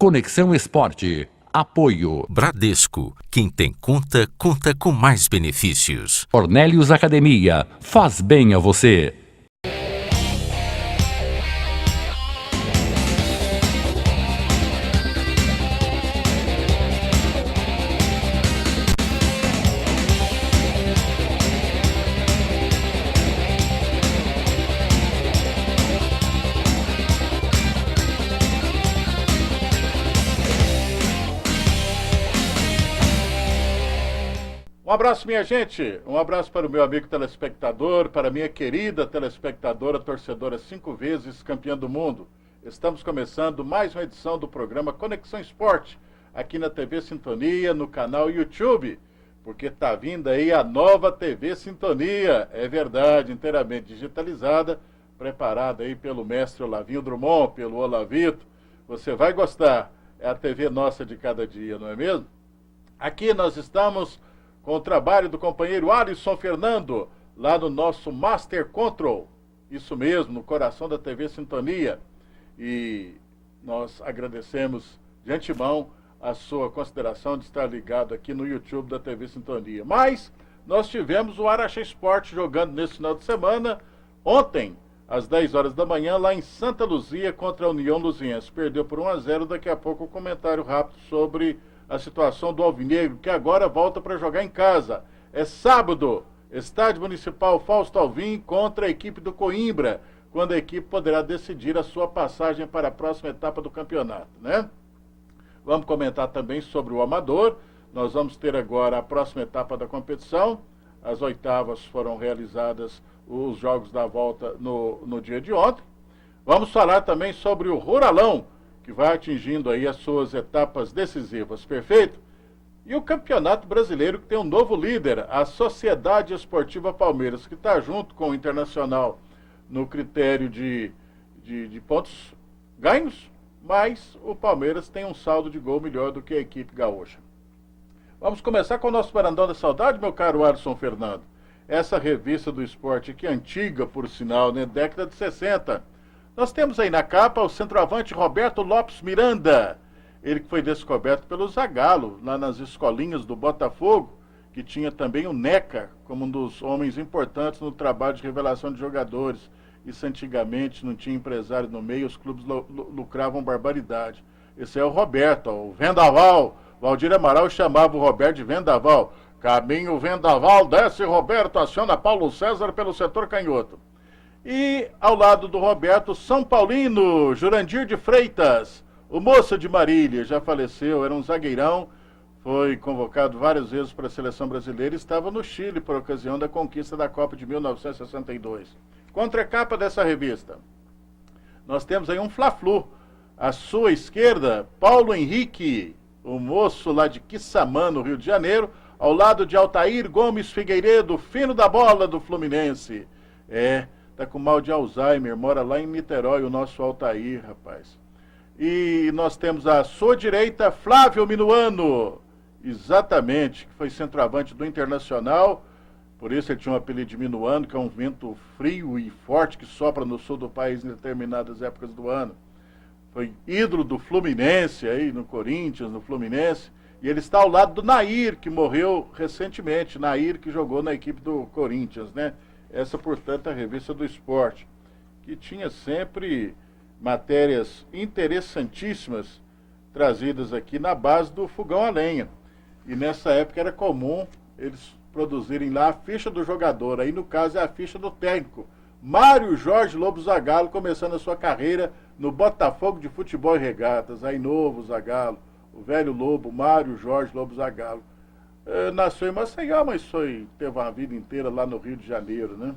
Conexão Esporte. Apoio. Bradesco. Quem tem conta, conta com mais benefícios. Cornélios Academia. Faz bem a você. Um abraço, minha gente, um abraço para o meu amigo telespectador, para a minha querida telespectadora, torcedora 5 vezes campeã do mundo. Estamos começando mais uma edição do programa Conexão Esporte, aqui na TV Sintonia, no canal YouTube, porque está vindo aí a nova TV Sintonia, é verdade, inteiramente digitalizada, preparada aí pelo mestre Olavinho Drummond, pelo Olavito. Você vai gostar, é a TV nossa de cada dia, não é mesmo? Aqui nós estamos com o trabalho do companheiro Alisson Fernando, lá no nosso Master Control. Isso mesmo, no coração da TV Sintonia. E nós agradecemos de antemão a sua consideração de estar ligado aqui no YouTube da TV Sintonia. Mas nós tivemos o Araxá Esporte jogando nesse final de semana, ontem, às 10 horas da manhã, lá em Santa Luzia, contra a União Luziense. Perdeu por 1-0, daqui a pouco um comentário rápido sobre a situação do Alvinegro, que agora volta para jogar em casa. É sábado, Estádio Municipal Fausto Alvim contra a equipe do Coimbra, quando a equipe poderá decidir a sua passagem para a próxima etapa do campeonato, né? Vamos comentar também sobre o Amador. Nós vamos ter agora a próxima etapa da competição. As oitavas foram realizadas, os jogos da volta no dia de ontem. Vamos falar também sobre o Ruralão, que vai atingindo aí as suas etapas decisivas, perfeito? E o Campeonato Brasileiro, que tem um novo líder, a Sociedade Esportiva Palmeiras, que está junto com o Internacional no critério de pontos ganhos, mas o Palmeiras tem um saldo de gol melhor do que a equipe gaúcha. Vamos começar com o nosso Varandão da Saudade, meu caro Alisson Fernando. Essa revista do esporte, que é antiga, por sinal, né? Década de 60. Nós temos aí na capa o centroavante Roberto Lopes Miranda, ele que foi descoberto pelo Zagallo, lá nas escolinhas do Botafogo, que tinha também o Neca como um dos homens importantes no trabalho de revelação de jogadores. Isso antigamente não tinha empresário no meio, os clubes lucravam barbaridade. Esse é o Roberto, ó, o Vendaval. Valdir Amaral chamava o Roberto de Vendaval. Caminho Vendaval, desce Roberto, aciona Paulo César pelo setor canhoto. E ao lado do Roberto, São Paulino, Jurandir de Freitas, o moço de Marília, já faleceu, era um zagueirão, foi convocado várias vezes para a seleção brasileira e estava no Chile por ocasião da conquista da Copa de 1962. Contracapa dessa revista, nós temos aí um Fla-Flu, à sua esquerda, Paulo Henrique, o moço lá de Quissamã, no Rio de Janeiro, ao lado de Altair Gomes Figueiredo, fino da bola do Fluminense. Tá com mal de Alzheimer, mora lá em Niterói, o nosso Altair, rapaz. E nós temos à sua direita, Flávio Minuano, exatamente, que foi centroavante do Internacional, por isso ele tinha um apelido de Minuano, que é um vento frio e forte que sopra no sul do país em determinadas épocas do ano. Foi ídolo do Fluminense, aí no Corinthians, no Fluminense, e ele está ao lado do Nair, que morreu recentemente, Nair que jogou na equipe do Corinthians, né? Essa, portanto, é a revista do esporte, que tinha sempre matérias interessantíssimas trazidas aqui na base do fogão a lenha. E nessa época era comum eles produzirem lá a ficha do jogador, aí no caso é a ficha do técnico. Mário Jorge Lobo Zagallo, começando a sua carreira no Botafogo de Futebol e Regatas, aí novo Zagallo, o velho Lobo, Mário Jorge Lobo Zagallo. Nasceu em Maceió, mas teve uma vida inteira lá no Rio de Janeiro, né?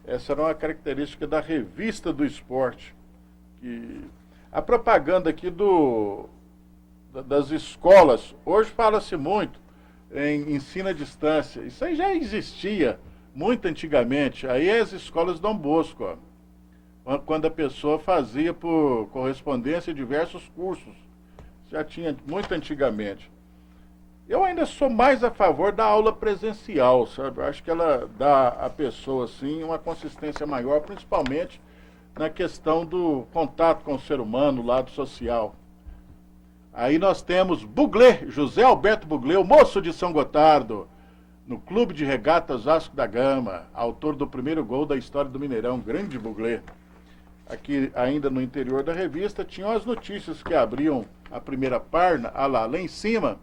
Essa era uma característica da revista do esporte. A propaganda aqui das escolas, hoje fala-se muito em ensino à distância. Isso aí já existia muito antigamente. Aí as escolas Dom Bosco, ó, quando a pessoa fazia por correspondência diversos cursos. Já tinha muito antigamente. Eu ainda sou mais a favor da aula presencial, sabe? Eu acho que ela dá à pessoa, assim, uma consistência maior, principalmente na questão do contato com o ser humano, o lado social. Aí nós temos Buglé, José Alberto Buglé, o moço de São Gotardo, no Clube de Regatas Vasco da Gama, autor do primeiro gol da história do Mineirão, grande Buglé. Aqui, ainda no interior da revista, tinham as notícias que abriam a primeira página. Lá em cima,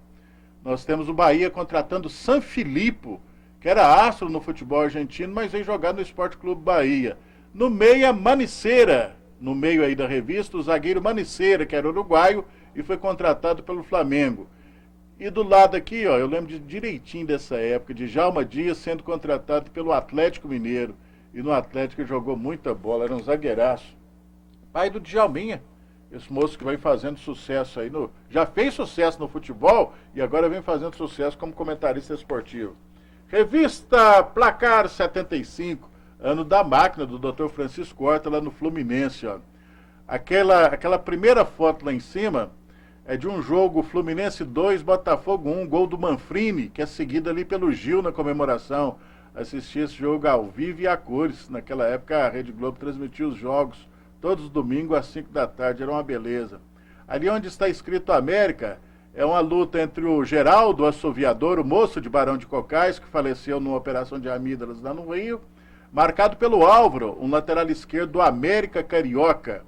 nós temos o Bahia contratando Sanfilippo, que era astro no futebol argentino, mas veio jogar no Esporte Clube Bahia. No meio, a Maniceira, no meio aí da revista, o zagueiro Maniceira, que era uruguaio, e foi contratado pelo Flamengo. E do lado aqui, ó, eu lembro direitinho dessa época, de Djalma Dias sendo contratado pelo Atlético Mineiro. E no Atlético ele jogou muita bola, era um zagueiraço. Pai do Djalminha, esse moço que vem fazendo sucesso aí, já fez sucesso no futebol e agora vem fazendo sucesso como comentarista esportivo. Revista Placar 75, ano da máquina do Dr. Francisco Horta lá no Fluminense, ó. Aquela primeira foto lá em cima é de um jogo Fluminense 2, Botafogo 1, gol do Manfrini, que é seguido ali pelo Gil na comemoração. Assisti esse jogo ao vivo e a cores. Naquela época a Rede Globo transmitia os jogos todos os domingos às 5 da tarde, era uma beleza. Ali onde está escrito América, é uma luta entre o Geraldo, o assoviador, o moço de Barão de Cocais, que faleceu numa operação de amígdalas lá no Rio, marcado pelo Álvaro, um lateral esquerdo do América Carioca.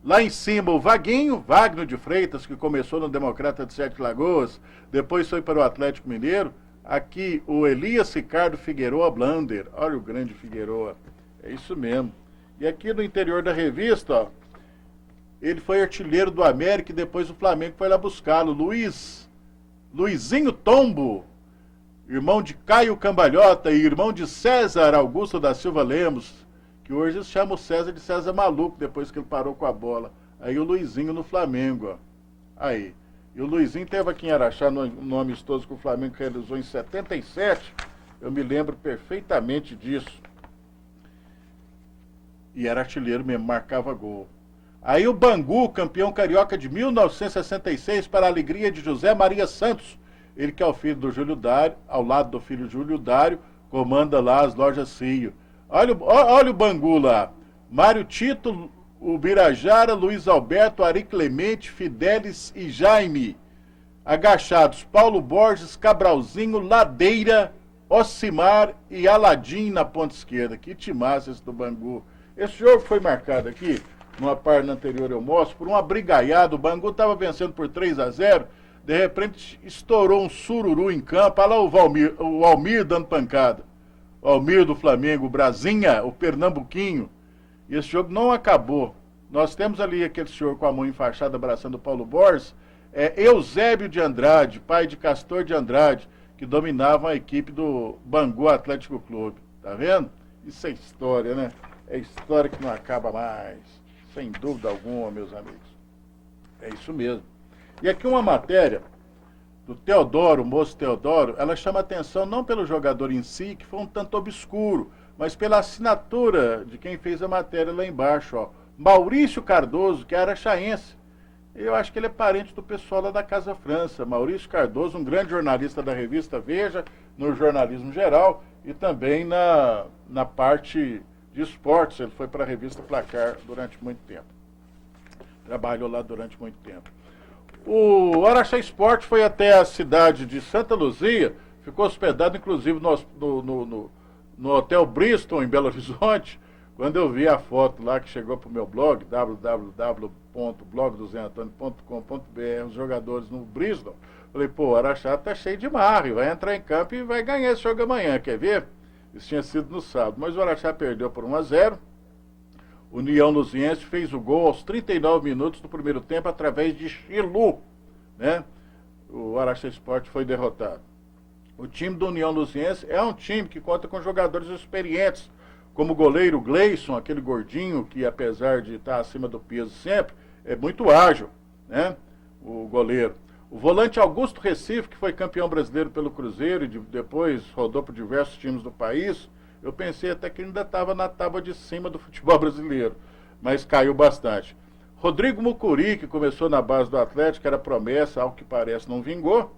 Lá em cima o Vaguinho, Wagner de Freitas, que começou no Democrata de Sete Lagoas, depois foi para o Atlético Mineiro. Aqui o Elias Ricardo Figueroa Blander, olha o grande Figueroa, é isso mesmo. E aqui no interior da revista, ó, ele foi artilheiro do América e depois o Flamengo foi lá buscá-lo. Luizinho Tombo, irmão de Caio Cambalhota e irmão de César Augusto da Silva Lemos, que hoje se chama o César de César Maluco, depois que ele parou com a bola. Aí o Luizinho no Flamengo, ó. Aí. E o Luizinho teve aqui em Araxá, no amistoso que o Flamengo realizou em 77. Eu me lembro perfeitamente disso. E era artilheiro mesmo, marcava gol. Aí o Bangu, campeão carioca de 1966, para a alegria de José Maria Santos. Ele que é o filho do Júlio Dário, ao lado do filho Júlio Dário, comanda lá as lojas Cio. Olha o Bangu lá. Mário Tito, o Birajara, Luiz Alberto, Ari Clemente, Fidelis e Jaime. Agachados, Paulo Borges, Cabralzinho, Ladeira, Ocimar e Aladim na ponta esquerda. Que timaço esse do Bangu. Esse jogo foi marcado aqui, numa página anterior eu mostro, por uma brigaiada. O Bangu estava vencendo por 3-0, de repente estourou um sururu em campo. Olha lá o Almir dando pancada. O Almir do Flamengo, o Brasinha, o Pernambuquinho. E esse jogo não acabou. Nós temos ali aquele senhor com a mão enfaixada abraçando o Paulo Borges, Eusébio de Andrade, pai de Castor de Andrade, que dominavam a equipe do Bangu Atlético Clube. Tá vendo? Isso é história, né? É história que não acaba mais. Sem dúvida alguma, meus amigos. É isso mesmo. E aqui uma matéria do Teodoro, o moço Teodoro, ela chama atenção não pelo jogador em si, que foi um tanto obscuro, mas pela assinatura de quem fez a matéria lá embaixo, ó. Maurício Cardoso, que é araxaense. Eu acho que ele é parente do pessoal lá da Casa França. Maurício Cardoso, um grande jornalista da revista Veja, no jornalismo geral, e também na parte de esportes. Ele foi para a revista Placar durante muito tempo. Trabalhou lá durante muito tempo. O Araxá Esporte foi até a cidade de Santa Luzia, ficou hospedado inclusive no Hotel Bristol, em Belo Horizonte. Quando eu vi a foto lá que chegou para o meu blog, www.blogdozeantônio.com.br, os jogadores no Bristol, falei, pô, o Araxá tá cheio de marre, vai entrar em campo e vai ganhar esse jogo amanhã, quer ver? Isso tinha sido no sábado, mas o Araxá perdeu por 1-0. O União Luziense fez o gol aos 39 minutos do primeiro tempo através de Chilu, né? O Araxá Esporte foi derrotado. O time do União Luziense é um time que conta com jogadores experientes, como o goleiro Gleison, aquele gordinho que, apesar de estar acima do peso sempre, é muito ágil, né? O goleiro. O volante Augusto Recife, que foi campeão brasileiro pelo Cruzeiro e depois rodou por diversos times do país. Eu pensei até que ainda estava na tábua de cima do futebol brasileiro, mas caiu bastante. Rodrigo Mucuri, que começou na base do Atlético, era promessa, ao que parece não vingou.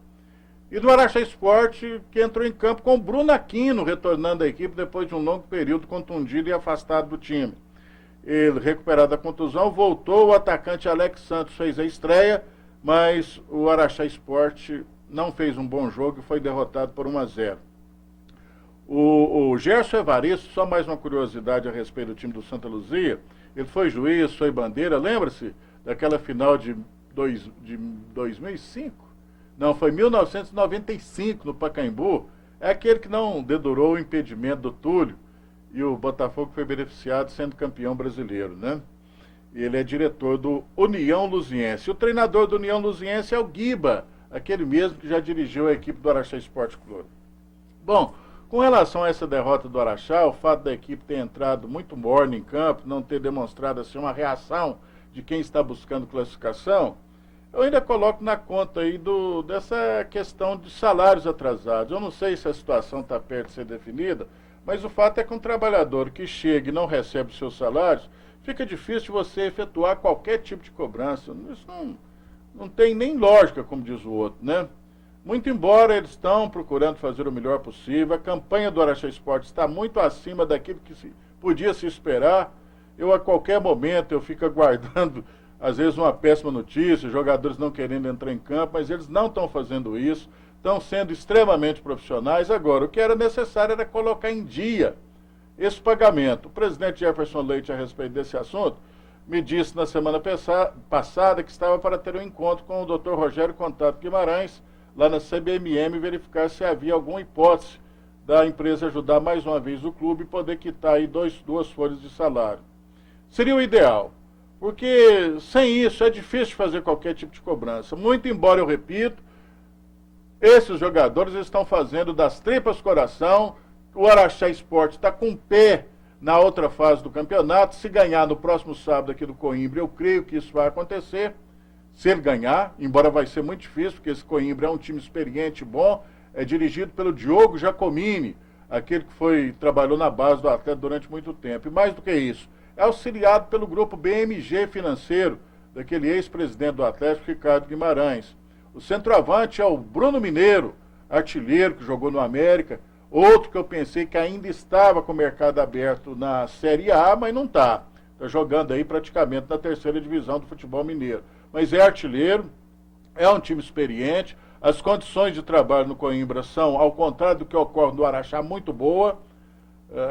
E do Araxá Esporte, que entrou em campo com o Bruno Aquino, retornando à equipe depois de um longo período contundido e afastado do time. Ele, recuperado da contusão, voltou. O atacante Alex Santos fez a estreia. mas o Araxá Esporte não fez um bom jogo e foi derrotado por 1-0. O Gerson Evaristo, só mais uma curiosidade a respeito do time do Santa Luzia, ele foi juiz, foi bandeira, lembra-se daquela final de 2005? Não, foi 1995 no Pacaembu, é aquele que não dedurou o impedimento do Túlio e o Botafogo foi beneficiado sendo campeão brasileiro, né? Ele é diretor do União Luziense. O treinador do União Luziense é o Guiba, aquele mesmo que já dirigiu a equipe do Araxá Esporte Clube. Bom, com relação a essa derrota do Araxá, o fato da equipe ter entrado muito morna em campo, não ter demonstrado assim uma reação de quem está buscando classificação, eu ainda coloco na conta aí dessa questão de salários atrasados. Eu não sei se a situação está perto de ser definida, mas o fato é que um trabalhador que chega e não recebe os seus salários, fica difícil você efetuar qualquer tipo de cobrança. Isso não tem nem lógica, como diz o outro, né? Muito embora eles estão procurando fazer o melhor possível, a campanha do Araxá Esporte está muito acima daquilo que podia se esperar. Eu, a qualquer momento, eu fico aguardando, às vezes, uma péssima notícia, jogadores não querendo entrar em campo, mas eles não estão fazendo isso, estão sendo extremamente profissionais. Agora, o que era necessário era colocar em dia esse pagamento. O presidente Jefferson Leite, a respeito desse assunto, me disse na semana passada que estava para ter um encontro com o Dr. Rogério Contato Guimarães, lá na CBMM, verificar se havia alguma hipótese da empresa ajudar mais uma vez o clube e poder quitar aí duas folhas de salário. Seria o ideal, porque sem isso é difícil fazer qualquer tipo de cobrança. Muito embora, eu repito, esses jogadores estão fazendo das tripas coração. O Araxá Esporte está com o pé na outra fase do campeonato. Se ganhar no próximo sábado aqui do Coimbra, eu creio que isso vai acontecer. Se ele ganhar, embora vai ser muito difícil, porque esse Coimbra é um time experiente e bom, é dirigido pelo Diogo Giacomini, aquele que trabalhou na base do Atlético durante muito tempo. E mais do que isso, é auxiliado pelo grupo BMG Financeiro, daquele ex-presidente do Atlético, Ricardo Guimarães. O centroavante é o Bruno Mineiro, artilheiro, que jogou no América, outro que eu pensei que ainda estava com o mercado aberto na Série A, mas não está. Está jogando aí praticamente na terceira divisão do futebol mineiro. Mas é artilheiro, é um time experiente, as condições de trabalho no Coimbra são, ao contrário do que ocorre no Araxá, muito boa,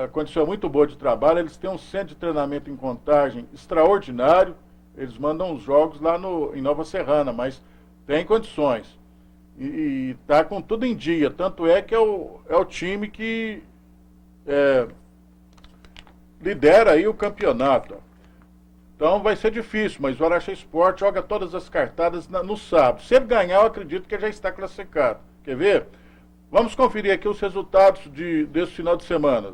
a condição é muito boa de trabalho. Eles têm um centro de treinamento em Contagem extraordinário, eles mandam os jogos lá em Nova Serrana, mas tem condições. E está com tudo em dia, tanto é que é o time que lidera aí o campeonato. Então vai ser difícil, mas o Araxá Esporte joga todas as cartadas no sábado. Se ele ganhar, eu acredito que ele já está classificado. Quer ver? Vamos conferir aqui os resultados desse final de semana.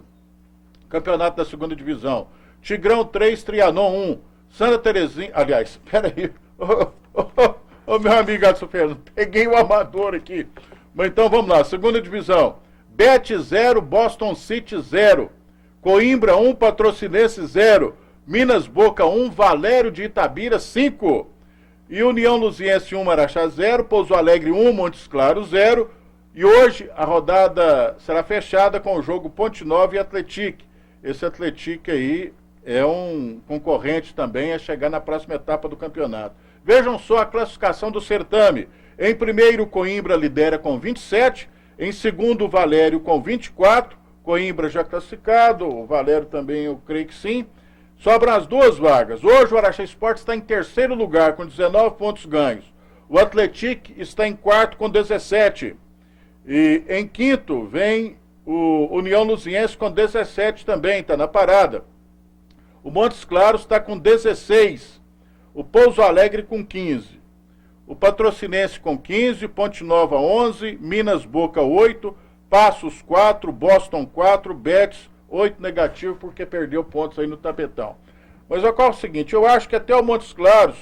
Campeonato da segunda divisão. Tigrão 3, Trianon 1. Santa Terezinha... Aliás, espera aí. Ô, meu amigo Adson Fernando, peguei o amador aqui. Mas então vamos lá, segunda divisão. Bet 0, Boston City 0. Coimbra 1, Patrocinense 0. Minas Boca 1, Valério de Itabira 5. E União Luziense 1, Araxá 0. Pouso Alegre 1, Montes Claros 0. E hoje a rodada será fechada com o jogo Ponte Nova e Atlético. Esse Atlético aí é um concorrente também a chegar na próxima etapa do campeonato. Vejam só a classificação do certame. Em primeiro, Coimbra lidera com 27. Em segundo, Valério com 24. Coimbra já classificado. O Valério também, eu creio que sim. Sobram as duas vagas. Hoje o Araxá Esporte está em terceiro lugar com 19 pontos ganhos. O Atlético está em quarto com 17. E em quinto vem o União Luziense com 17 também, está na parada. O Montes Claros está com 16. O Pouso Alegre com 15. O Patrocinense com 15. Ponte Nova 11. Minas Boca 8. Passos 4. Boston 4. Betis 8 negativo porque perdeu pontos aí no tapetão. Mas ocorre o seguinte, eu acho que até o Montes Claros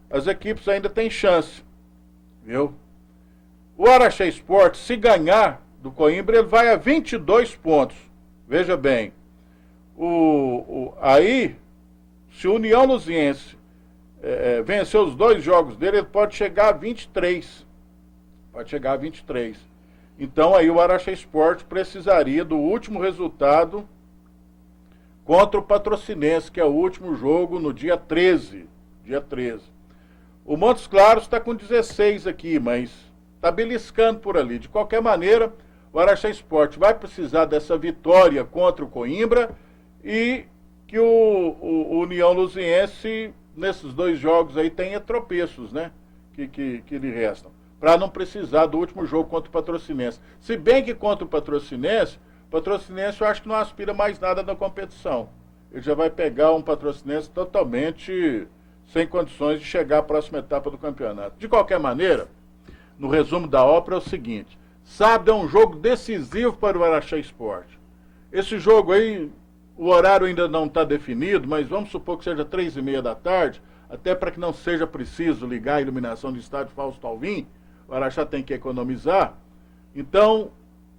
as equipes ainda têm chance. Viu? O Araxá Esporte, se ganhar do Coimbra, ele vai a 22 pontos. Veja bem. Aí, se o União Luziense vencer os dois jogos dele, ele pode chegar a 23. Pode chegar a 23. Então aí o Araxá Esporte precisaria do último resultado contra o Patrocinense, que é o último jogo no dia 13. Dia 13. O Montes Claros está com 16 aqui, mas está beliscando por ali. De qualquer maneira, o Araxá Sport vai precisar dessa vitória contra o Coimbra e que o União Luziense, nesses 2 jogos aí, tenha tropeços, né? Que lhe restam. Para não precisar do último jogo contra o Patrocinense. Se bem que contra o Patrocinense eu acho que não aspira mais nada na competição. Ele já vai pegar um Patrocinense totalmente sem condições de chegar à próxima etapa do campeonato. De qualquer maneira, no resumo da ópera é o seguinte: sábado é um jogo decisivo para o Araxá Sport. Esse jogo aí, o horário ainda não está definido, mas vamos supor que seja 3h30 da tarde, até para que não seja preciso ligar a iluminação do estádio Fausto Alvim. O Araxá tem que economizar. Então,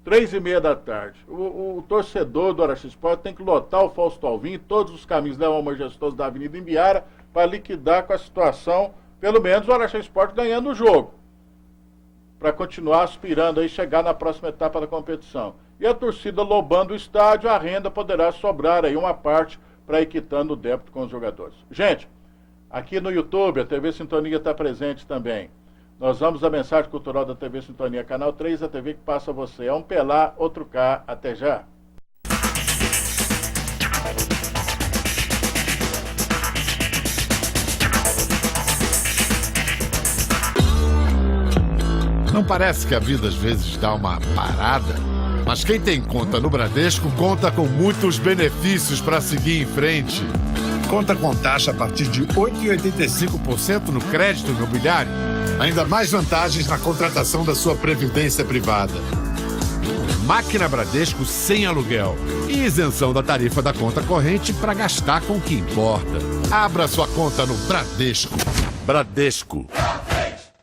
3h30 da tarde. O torcedor do Araxá Sport tem que lotar o Fausto Alvim, todos os caminhos levam ao majestoso da Avenida Imbiara, para liquidar com a situação, pelo menos o Araxá Sport ganhando o jogo, para continuar aspirando aí chegar na próxima etapa da competição. E a torcida lobando o estádio, a renda poderá sobrar aí uma parte para ir quitando o débito com os jogadores. Gente, aqui no YouTube a TV Sintonia está presente também. Nós vamos à mensagem cultural da TV Sintonia, canal 3, a TV que passa a você. É um Pelá, outro cá, até já. Não parece que a vida às vezes dá uma parada? Mas quem tem conta no Bradesco conta com muitos benefícios para seguir em frente. Conta com taxa a partir de 8,85% no crédito imobiliário. Ainda mais vantagens na contratação da sua previdência privada. Máquina Bradesco sem aluguel. E isenção da tarifa da conta corrente para gastar com o que importa. Abra sua conta no Bradesco. Bradesco.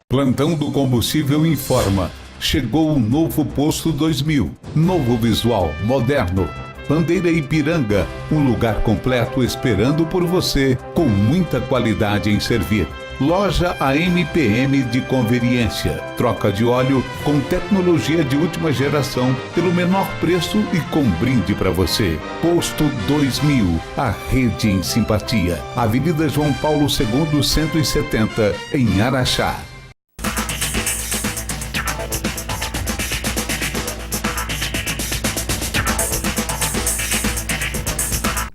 Plantão do Combustível informa. Chegou o novo Posto 2000. Novo visual, moderno. Bandeira Ipiranga, um lugar completo esperando por você, com muita qualidade em servir. Loja AMPM de conveniência. Troca de óleo com tecnologia de última geração pelo menor preço e com brinde para você. Posto 2000, a rede em simpatia. Avenida João Paulo II, 170, em Araxá.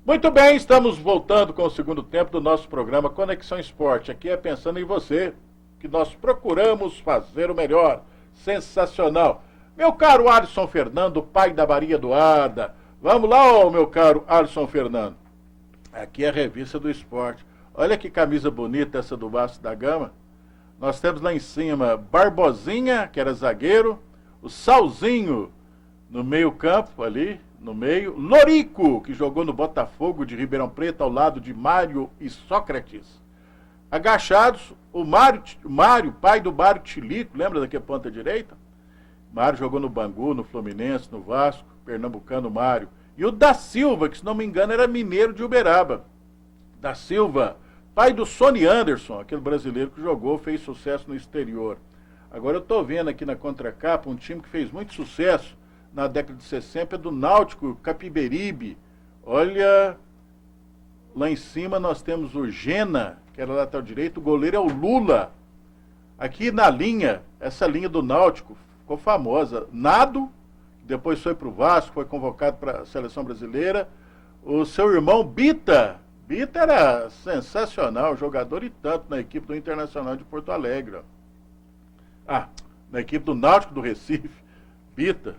Muito bem, estamos voltando com o segundo tempo do nosso programa Conexão Esporte. Aqui é pensando em você, que nós procuramos fazer o melhor. Sensacional. Meu caro Alisson Fernando, pai da Maria Eduarda. Vamos lá, ó, meu caro Alisson Fernando. Aqui é a revista do esporte. Olha que camisa bonita essa do Vasco da Gama. Nós temos lá em cima Barbosinha, que era zagueiro, o Salzinho no meio campo ali, no meio, Lorico, que jogou no Botafogo de Ribeirão Preto ao lado de Mário e Sócrates. Agachados, o Mário, pai do Mário Tilico, lembra daqui a ponta direita? Mário jogou no Bangu, no Fluminense, no Vasco, pernambucano Mário. E o Da Silva, que se não me engano era mineiro de Uberaba. Da Silva, pai do Sony Anderson, aquele brasileiro que jogou, fez sucesso no exterior. Agora eu estou vendo aqui na contracapa um time que fez muito sucesso na década de 60, do Náutico Capiberibe. Olha, lá em cima nós temos o Gena, que era lateral direito, o goleiro é o Lula. Aqui na linha, essa linha do Náutico ficou famosa. Nado, depois foi para o Vasco, foi convocado para a seleção brasileira. O seu irmão Bita. Bita era sensacional, jogador e tanto na equipe do Internacional de Porto Alegre. Na equipe do Náutico do Recife. Bita,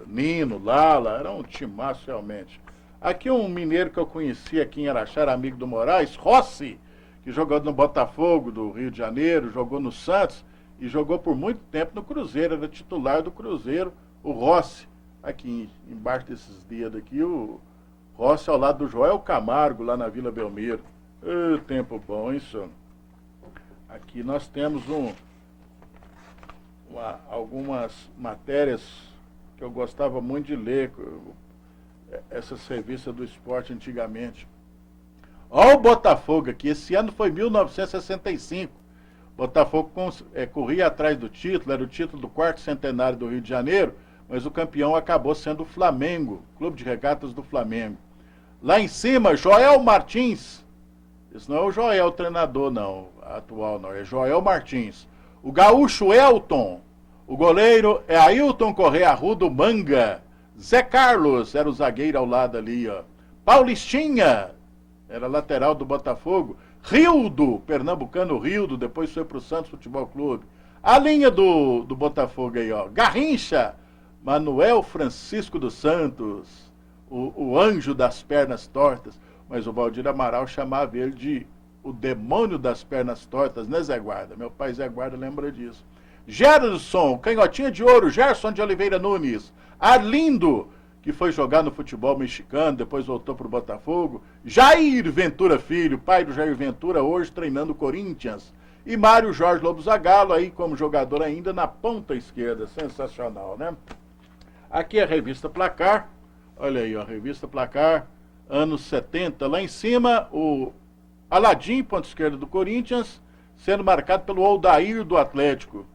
Nino, Lala, era um timaço realmente. Aqui um mineiro que eu conheci aqui em Araxá, era amigo do Moraes, Rossi, que jogou no Botafogo do Rio de Janeiro, jogou no Santos e jogou por muito tempo no Cruzeiro, era titular do Cruzeiro, o Rossi. Aqui embaixo desses dedos aqui, o Rossi ao lado do Joel Camargo, lá na Vila Belmiro. Tempo bom, hein, senhor? Aqui nós temos algumas matérias que eu gostava muito de ler, essas revistas do esporte antigamente. Olha o Botafogo aqui, esse ano foi 1965. Botafogo corria atrás do título, era o título do 4º centenário do Rio de Janeiro, mas o campeão acabou sendo o Flamengo, Clube de Regatas do Flamengo. Lá em cima, Joel Martins, Esse não é o Joel, o treinador, não, atual não, é Joel Martins. O gaúcho Elton, o goleiro é Ailton Correa Arruda Manga. Zé Carlos era o zagueiro ao lado ali, ó. Paulistinha era lateral do Botafogo. Rildo, pernambucano Rildo, depois foi pro Santos Futebol Clube. A linha do Botafogo aí, ó. Garrincha, Manuel Francisco dos Santos, o anjo das pernas tortas. Mas o Valdir Amaral chamava ele de o demônio das pernas tortas, né, Zé Guarda? Meu pai Zé Guarda lembra disso. Gerson, canhotinha de ouro, Gerson de Oliveira Nunes. Arlindo, que foi jogar no futebol mexicano, depois voltou pro Botafogo. Jair Ventura Filho, pai do Jair Ventura, hoje treinando o Corinthians. E Mário Jorge Lobo Zagallo, aí como jogador ainda na ponta esquerda. Sensacional, né? Aqui é a revista Placar. Olha aí, ó, a revista Placar, anos 70. Lá em cima, o Aladim, ponta esquerda do Corinthians, sendo marcado pelo Odair do Atlético.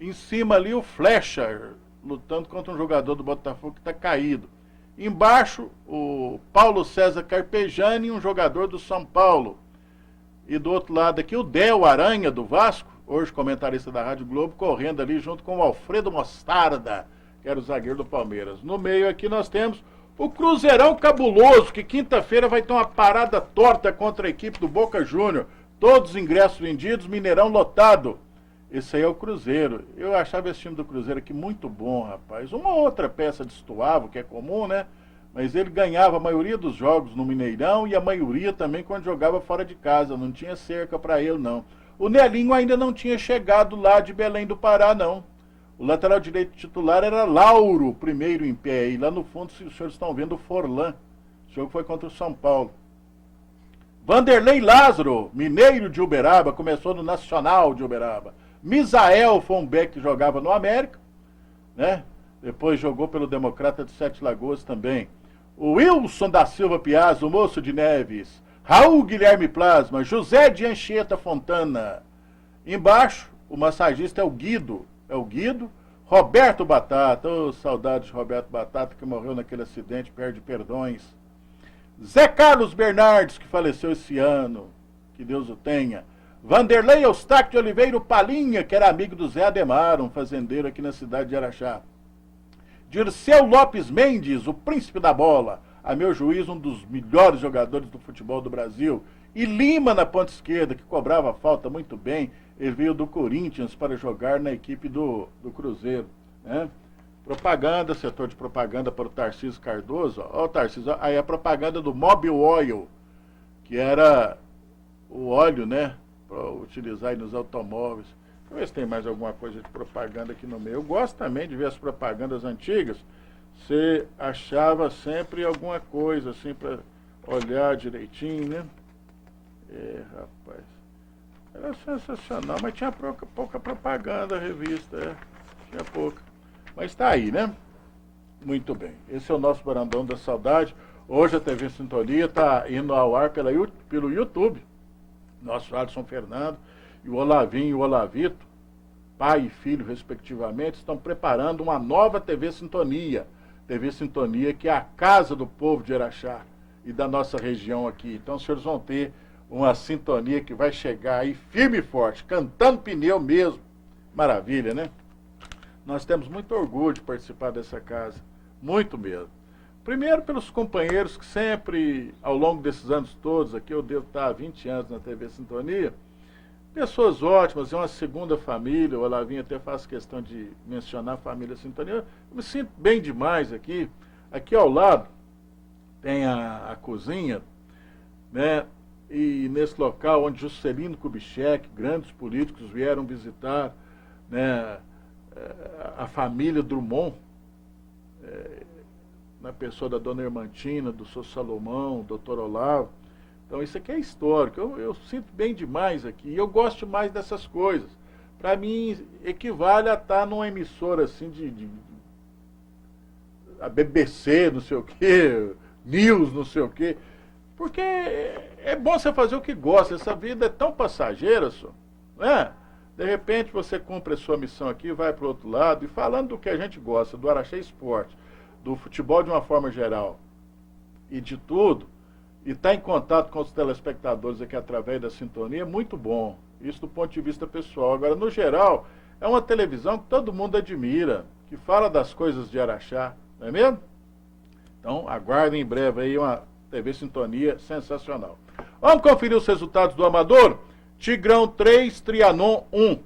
Em cima ali o Flecha, lutando contra um jogador do Botafogo que está caído. Embaixo, o Paulo César Carpegiani, um jogador do São Paulo. E do outro lado aqui, o Del Aranha, do Vasco, hoje comentarista da Rádio Globo, correndo ali junto com o Alfredo Mostarda, que era o zagueiro do Palmeiras. No meio aqui nós temos o Cruzeirão Cabuloso, que quinta-feira vai ter uma parada torta contra a equipe do Boca Júnior. Todos os ingressos vendidos, Mineirão lotado. Esse aí é o Cruzeiro. Eu achava esse time do Cruzeiro aqui muito bom, rapaz. Uma outra peça de Estuavo, que é comum, né? Mas ele ganhava a maioria dos jogos no Mineirão e a maioria também quando jogava fora de casa. Não tinha cerca para ele, não. O Nelinho ainda não tinha chegado lá de Belém do Pará, não. O lateral direito titular era Lauro, primeiro em pé. E lá no fundo, se os senhores estão vendo, o Forlan. O jogo foi contra o São Paulo. Vanderlei Lázaro, mineiro de Uberaba, começou no Nacional de Uberaba. Misael foi um back que jogava no América, né? Depois jogou pelo Democrata de Sete Lagoas também. O Wilson da Silva Piazza, o Moço de Neves. Raul Guilherme Plasma, José de Anchieta Fontana. Embaixo, o massagista é o Guido. Roberto Batata, saudades de Roberto Batata, que morreu naquele acidente, perde perdões. Zé Carlos Bernardes, que faleceu esse ano, que Deus o tenha. Vanderlei Eustáquio de Oliveira Palinha, que era amigo do Zé Ademar, um fazendeiro aqui na cidade de Araxá. Dirceu Lopes Mendes, o príncipe da bola, a meu juízo, um dos melhores jogadores do futebol do Brasil. E Lima na ponta esquerda, que cobrava falta muito bem. Ele veio do Corinthians para jogar na equipe do Cruzeiro, né? Propaganda, setor de propaganda para o Tarcísio Cardoso. Ó, o Tarcísio, aí a propaganda do Mobil Oil, que era o óleo, né, para utilizar aí nos automóveis. Deixa eu ver se tem mais alguma coisa de propaganda aqui no meio. Eu gosto também de ver as propagandas antigas. Você achava sempre alguma coisa assim para olhar direitinho, né? É, rapaz. Era sensacional, mas tinha pouca propaganda a revista, tinha pouca. Mas está aí, né? Muito bem. Esse é o nosso Varandão da Saudade. Hoje a TV Sintonia está indo ao ar pelo YouTube. Nosso Alisson Fernando e o Olavinho e o Olavito, pai e filho respectivamente, estão preparando uma nova TV Sintonia. TV Sintonia, que é a casa do povo de Araxá e da nossa região aqui. Então os senhores vão ter uma sintonia que vai chegar aí firme e forte, cantando pneu mesmo. Maravilha, né? Nós temos muito orgulho de participar dessa casa, muito mesmo. Primeiro pelos companheiros que sempre, ao longo desses anos todos, aqui eu devo estar há 20 anos na TV Sintonia, pessoas ótimas, é uma segunda família, o Olavinho até faz questão de mencionar a família Sintonia. Eu me sinto bem demais aqui. Aqui ao lado tem a cozinha, né? E nesse local onde Juscelino Kubitschek, grandes políticos vieram visitar, né, a família Drummond, na pessoa da dona Irmantina, do Sr. Salomão, doutor Olavo. Então isso aqui é histórico, eu sinto bem demais aqui, e eu gosto mais dessas coisas. Para mim, equivale a estar numa emissora assim a BBC, não sei o quê, News, não sei o quê, porque é bom você fazer o que gosta, essa vida é tão passageira, só, né? De repente você cumpre a sua missão aqui, vai para o outro lado, e falando do que a gente gosta, do Araxá Esporte, do futebol de uma forma geral, e de tudo, e estar em contato com os telespectadores aqui através da sintonia é muito bom. Isso do ponto de vista pessoal. Agora, no geral, é uma televisão que todo mundo admira, que fala das coisas de Araxá, não é mesmo? Então, aguardem em breve aí uma TV Sintonia sensacional. Vamos conferir os resultados do Amador? Tigrão 3, Trianon 1.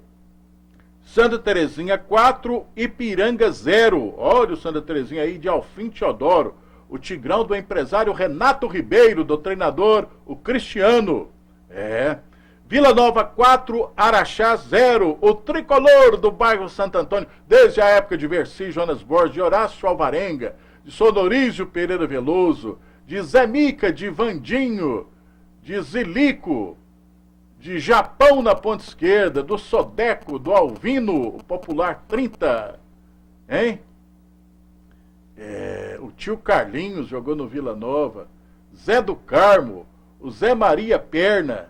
Santa Terezinha 4, Ipiranga 0. Olha o Santa Terezinha aí de Alfim Teodoro. O Tigrão do empresário Renato Ribeiro, do treinador, o Cristiano. Vila Nova 4, Araxá 0. O tricolor do bairro Santo Antônio, desde a época de Verci Jonas Borges, de Horácio Alvarenga, de Sonorísio Pereira Veloso, de Zé Mica, de Vandinho, de Zilico, de Japão na ponta esquerda, do Sodeco, do Alvino, o Popular 30, hein? O tio Carlinhos jogou no Vila Nova, Zé do Carmo, o Zé Maria Perna,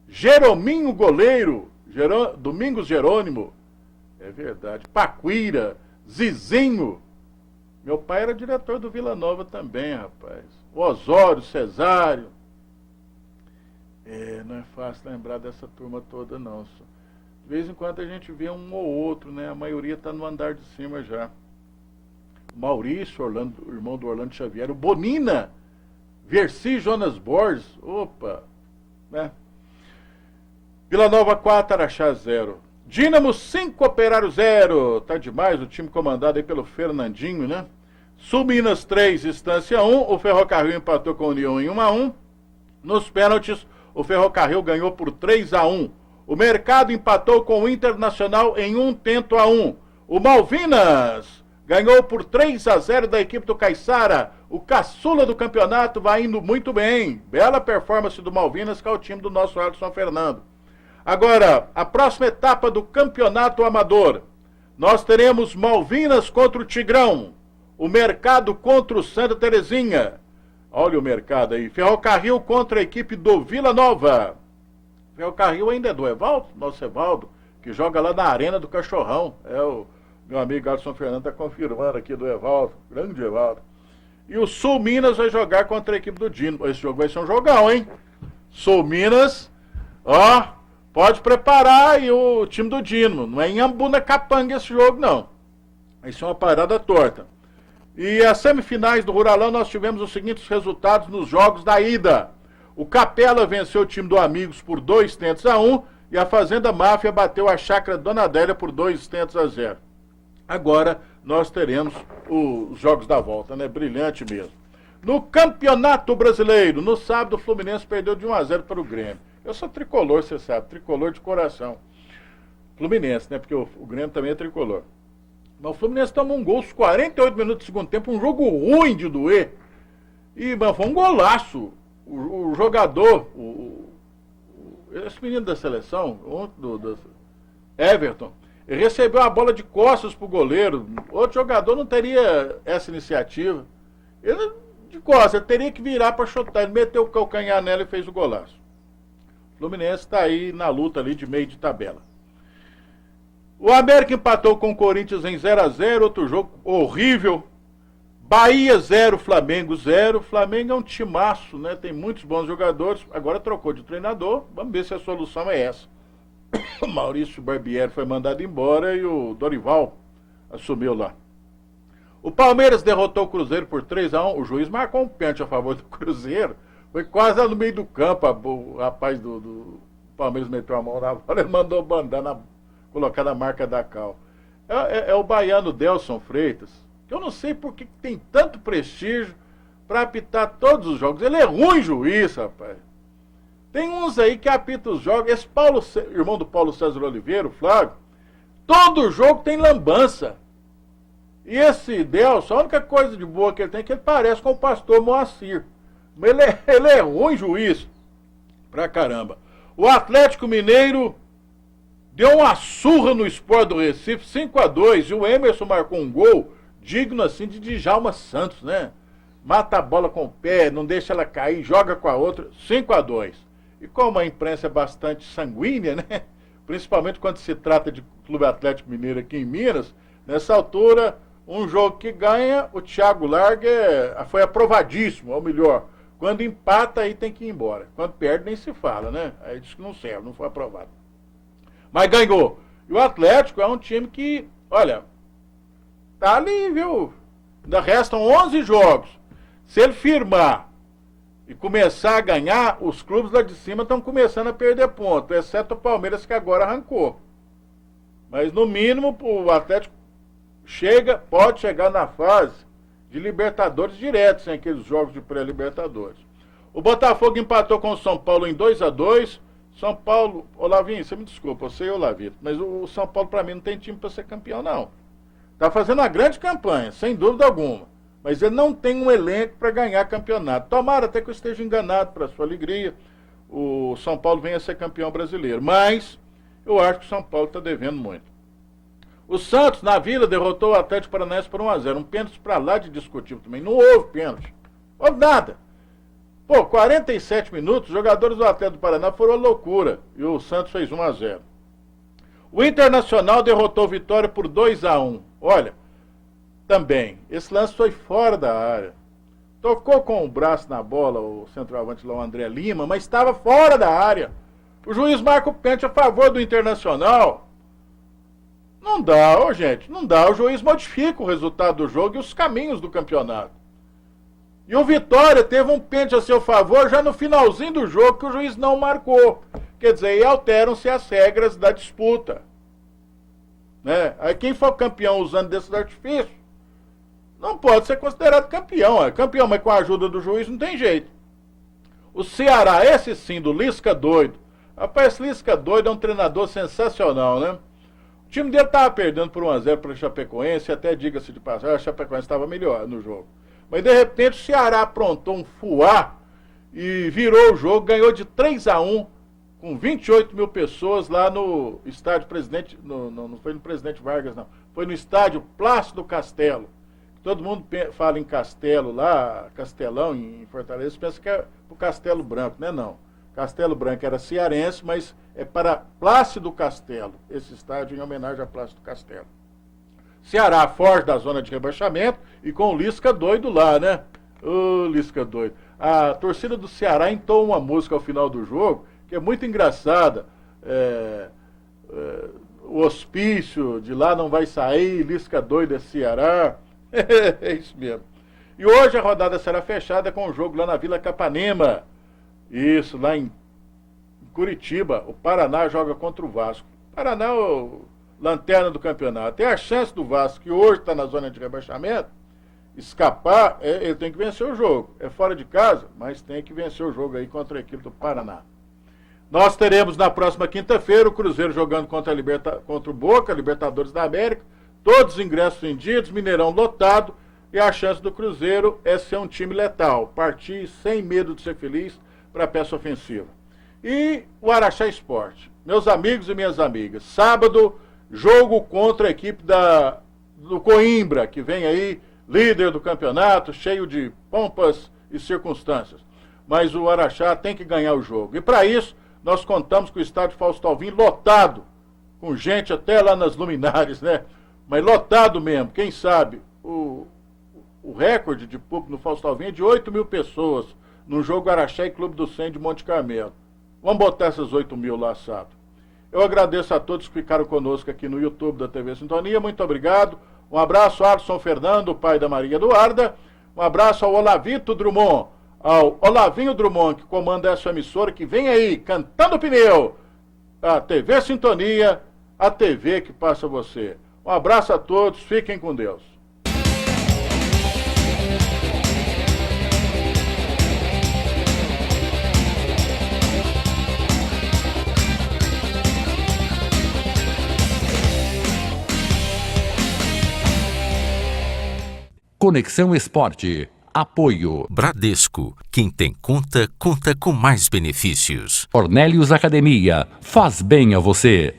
Jerominho Goleiro, Domingos Jerônimo, é verdade, Paquira, Zizinho, meu pai era diretor do Vila Nova também, rapaz, o Osório, Cesário, não é fácil lembrar dessa turma toda não, só. De vez em quando a gente vê um ou outro, né, a maioria está no andar de cima já. O Maurício, o irmão do Orlando Xavier, o Bonina, Verci Jonas Borges, opa, né? Vila Nova 4, Araxá 0. Dínamo 5, Operário 0. Tá demais o time comandado aí pelo Fernandinho, né? Sul Minas 3, Estância 1. O Ferrocarril empatou com o União em 1-1. Nos pênaltis, o Ferrocarril ganhou por 3-1. O Mercado empatou com o Internacional em 1-1. O Malvinas ganhou por 3-0 da equipe do Caiçara. O caçula do campeonato vai indo muito bem. Bela performance do Malvinas, que é o time do nosso Alisson Fernando. Agora, a próxima etapa do campeonato amador. Nós teremos Malvinas contra o Tigrão. O Mercado contra o Santa Terezinha. Olha o Mercado aí. Ferrocarril contra a equipe do Vila Nova. Ferrocarril ainda é do Evaldo, nosso Evaldo, que joga lá na Arena do Cachorrão. O meu amigo Alisson Fernando está confirmando aqui do Evaldo. Grande Evaldo. E o Sul Minas vai jogar contra a equipe do Dino. Esse jogo vai ser um jogão, hein? Sul Minas, ó... Pode preparar aí o time do Dino. Não é em Ambuna Capanga esse jogo, não. Isso é uma parada torta. E as semifinais do Ruralão, nós tivemos os seguintes resultados nos jogos da ida. O Capela venceu o time do Amigos por 2-1 e a Fazenda Máfia bateu a Chácara Dona Adélia por 2-0. Agora nós teremos os jogos da volta, né? Brilhante mesmo. No Campeonato Brasileiro, no sábado o Fluminense perdeu de 1-0 para o Grêmio. Eu sou tricolor, você sabe, tricolor de coração. Fluminense, né? Porque o Grêmio também é tricolor. Mas o Fluminense tomou um gol aos 48 minutos do segundo tempo, um jogo ruim de doer. E, mano, foi um golaço. O jogador, esse menino da seleção, do Everton, ele recebeu a bola de costas pro goleiro. Outro jogador não teria essa iniciativa. Ele, de costas, ele teria que virar para chutar. Ele meteu o calcanhar nela e fez o golaço. O Fluminense está aí na luta ali de meio de tabela. O América empatou com o Corinthians em 0-0, outro jogo horrível. Bahia 0, Flamengo 0. Flamengo é um timaço, né? Tem muitos bons jogadores. Agora trocou de treinador. Vamos ver se a solução é essa. O Maurício Barbieri foi mandado embora e o Dorival assumiu lá. O Palmeiras derrotou o Cruzeiro por 3-1. O juiz marcou um pênalti a favor do Cruzeiro. Foi quase lá no meio do campo. O rapaz do Palmeiras meteu a mão na bola. Ele mandou colocar na marca da cal. É o baiano Delson Freitas, que eu não sei por que tem tanto prestígio para apitar todos os jogos. Ele é ruim juiz, rapaz. Tem uns aí que apitam os jogos. Esse irmão do Paulo César Oliveira, o Flávio, todo jogo tem lambança. E esse Delson, a única coisa de boa que ele tem é que ele parece com o pastor Moacir. Mas ele é ruim juiz pra caramba. O Atlético Mineiro deu uma surra no Sport do Recife, 5-2, e o Emerson marcou um gol digno assim de Djalma Santos, né? Mata a bola com o pé, não deixa ela cair, joga com a outra, 5-2. E como a imprensa é bastante sanguínea, né? Principalmente quando se trata de Clube Atlético Mineiro aqui em Minas, nessa altura, um jogo que ganha, o Thiago Largue foi aprovadíssimo, ou melhor, Quando empata, aí tem que ir embora. Quando perde, nem se fala, né? Aí diz que não serve, não foi aprovado. Mas ganhou. E o Atlético é um time que, olha, tá ali, viu? Ainda restam 11 jogos. Se ele firmar e começar a ganhar, os clubes lá de cima estão começando a perder ponto, exceto o Palmeiras, que agora arrancou. Mas no mínimo o Atlético pode chegar na fase de Libertadores direto, sem aqueles jogos de pré-Libertadores. O Botafogo empatou com o São Paulo em 2-2. São Paulo, Olavinho, você me desculpa, eu sei, Olavito, mas o São Paulo para mim não tem time para ser campeão, não. Tá fazendo uma grande campanha, sem dúvida alguma, mas ele não tem um elenco para ganhar campeonato. Tomara até que eu esteja enganado, para sua alegria, o São Paulo venha a ser campeão brasileiro, mas eu acho que o São Paulo está devendo muito. O Santos, na Vila, derrotou o Atlético Paranaense por 1-0. Um pênalti para lá de discutível também. Não houve pênalti. Não houve nada. Pô, 47 minutos, os jogadores do Atlético do Paraná foram a loucura. E o Santos fez 1-0. O Internacional derrotou o Vitória por 2-1. Olha, também, esse lance foi fora da área. Tocou com o braço na bola o centroavante lá, o André Lima, mas estava fora da área. O juiz marca o pênalti a favor do Internacional. Não dá, gente, não dá. O juiz modifica o resultado do jogo e os caminhos do campeonato. E o Vitória teve um pênalti a seu favor já no finalzinho do jogo que o juiz não marcou. Quer dizer, aí alteram-se as regras da disputa. Né? Aí quem for campeão usando desses artifícios não pode ser considerado campeão. É campeão, mas com a ajuda do juiz não tem jeito. O Ceará, esse sim, do Lisca doido. Rapaz, esse Lisca doido é um treinador sensacional, né? O time dele estava perdendo por 1-0 para o Chapecoense, até diga-se de passagem, a Chapecoense estava melhor no jogo. Mas de repente o Ceará aprontou um fuá e virou o jogo, ganhou de 3-1 com 28 mil pessoas lá no estádio Presidente, não foi no Presidente Vargas não, foi no estádio Plácido Castelo. Todo mundo fala em Castelo lá, Castelão em Fortaleza, pensa que é o Castelo Branco, né? Não. Castelo Branco era cearense, mas é para Plácido Castelo, esse estádio em homenagem a Plácido Castelo. Ceará foge da zona de rebaixamento e com o Lisca doido lá, né? Ô, Lisca doido. A torcida do Ceará entoa uma música ao final do jogo, que é muito engraçada. O hospício de lá não vai sair, Lisca doido é Ceará. É isso mesmo. E hoje a rodada será fechada com o jogo lá na Vila Capanema. Isso, lá em Curitiba, o Paraná joga contra o Vasco. O Paraná é o lanterna do campeonato. Tem a chance do Vasco, que hoje está na zona de rebaixamento, escapar, ele tem que vencer o jogo. É fora de casa, mas tem que vencer o jogo aí contra a equipe do Paraná. Nós teremos na próxima quinta-feira o Cruzeiro jogando contra o Boca, Libertadores da América. Todos os ingressos vendidos, Mineirão lotado. E a chance do Cruzeiro é ser um time letal. Partir sem medo de ser feliz para a peça ofensiva. E o Araxá Esporte. Meus amigos e minhas amigas, sábado, jogo contra a equipe do Coimbra, que vem aí, líder do campeonato, cheio de pompas e circunstâncias. Mas o Araxá tem que ganhar o jogo. E para isso, nós contamos com o estádio Fausto Alvim lotado, com gente até lá nas luminárias, né? Mas lotado mesmo. Quem sabe, o recorde de público no Fausto Alvim é de 8 mil pessoas no jogo Araxá e Clube do 100 de Monte Carmelo. Vamos botar essas 8 mil lá, sábado. Eu agradeço a todos que ficaram conosco aqui no YouTube da TV Sintonia. Muito obrigado. Um abraço ao Alisson Fernando, pai da Maria Eduarda. Um abraço ao Olavito Drummond, ao Olavinho Drummond, que comanda essa emissora, que vem aí, cantando pneu. A TV Sintonia, a TV que passa você. Um abraço a todos, fiquem com Deus. Conexão Esporte. Apoio. Bradesco. Quem tem conta, conta com mais benefícios. Cornélios Academia. Faz bem a você.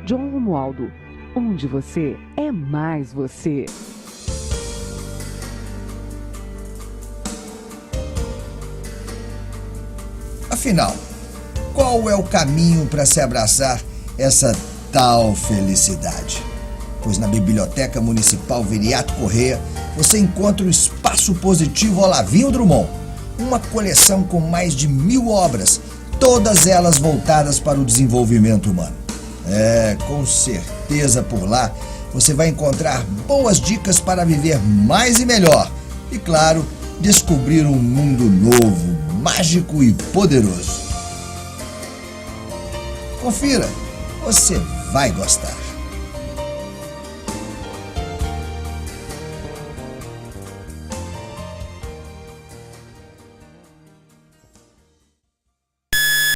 John Romualdo, onde você é mais você. Afinal, qual é o caminho para se abraçar essa tal felicidade? Pois na Biblioteca Municipal Viriato Corrêa você encontra o Espaço Positivo Olavinho Drummond, uma coleção com mais de 1000 obras, todas elas voltadas para o desenvolvimento humano. Com certeza por lá você vai encontrar boas dicas para viver mais e melhor e, claro, descobrir um mundo novo, mágico e poderoso. Confira, você vai gostar.